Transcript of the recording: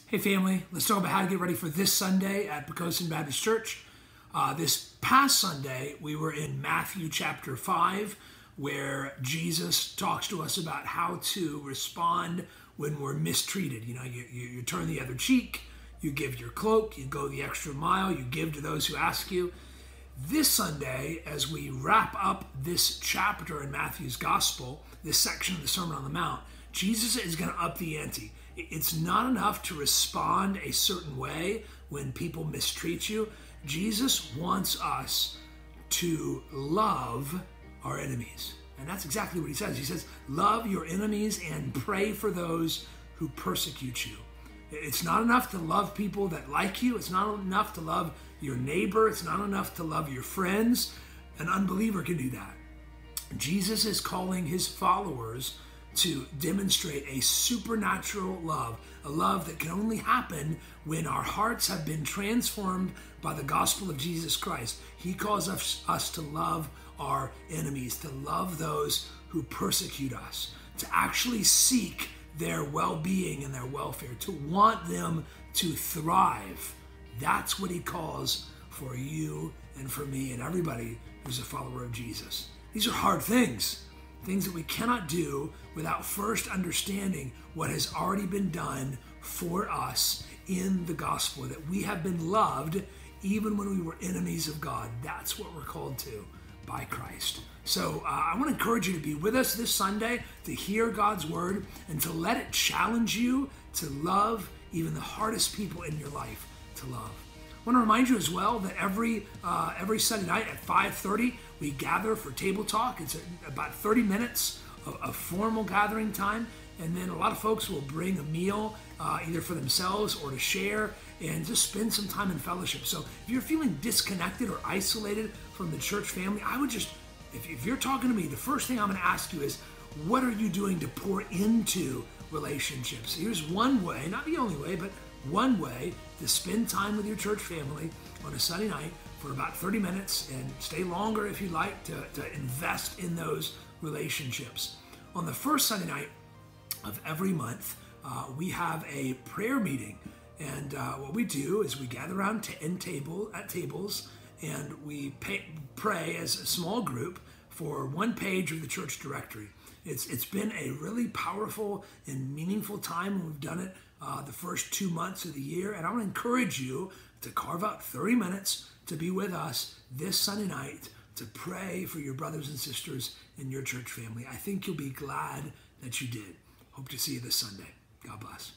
Hey family, let's talk about how to get ready for this Sunday at Pocosin Baptist Church. This past Sunday, we were in Matthew chapter 5, where Jesus talks to us about how to respond when we're mistreated. You know, you turn the other cheek, you give your cloak, you go the extra mile, you give to those who ask you. This Sunday, as we wrap up this chapter in Matthew's Gospel, this section of the Sermon on the Mount, Jesus is going to up the ante. It's not enough to respond a certain way when people mistreat you. Jesus wants us to love our enemies. And that's exactly what he says. He says, love your enemies and pray for those who persecute you. It's not enough to love people that like you. It's not enough to love your neighbor. It's not enough to love your friends. An unbeliever can do that. Jesus is calling his followers to demonstrate a supernatural love, a love that can only happen when our hearts have been transformed by the gospel of Jesus Christ. He calls us to love our enemies, to love those who persecute us, to actually seek their well-being and their welfare, to want them to thrive. That's what he calls for you and for me and everybody who's a follower of Jesus. These are hard things that we cannot do without first understanding what has already been done for us in the gospel, that we have been loved even when we were enemies of God. That's what we're called to by Christ. So I want to encourage you to be with us this Sunday, to hear God's word, and to let it challenge you to love even the hardest people in your life to love. I want to remind you as well that every Sunday night at 5:30, we gather for table talk. It's about 30 minutes of formal gathering time. And then a lot of folks will bring a meal either for themselves or to share and just spend some time in fellowship. So if you're feeling disconnected or isolated from the church family, I would just, if you're talking to me, the first thing I'm going to ask you is, what are you doing to pour into relationships? Here's one way, not the only way, but one way to spend time with your church family on a Sunday night for about 30 minutes, and stay longer if you'd like, to invest in those relationships. On the first Sunday night of every month, we have a prayer meeting. And what we do is we gather around at tables, and we pray as a small group for one page of the church directory. It's been a really powerful and meaningful time when we've done it the first 2 months of the year. And I want to encourage you to carve out 30 minutes to be with us this Sunday night to pray for your brothers and sisters in your church family. I think you'll be glad that you did. Hope to see you this Sunday. God bless.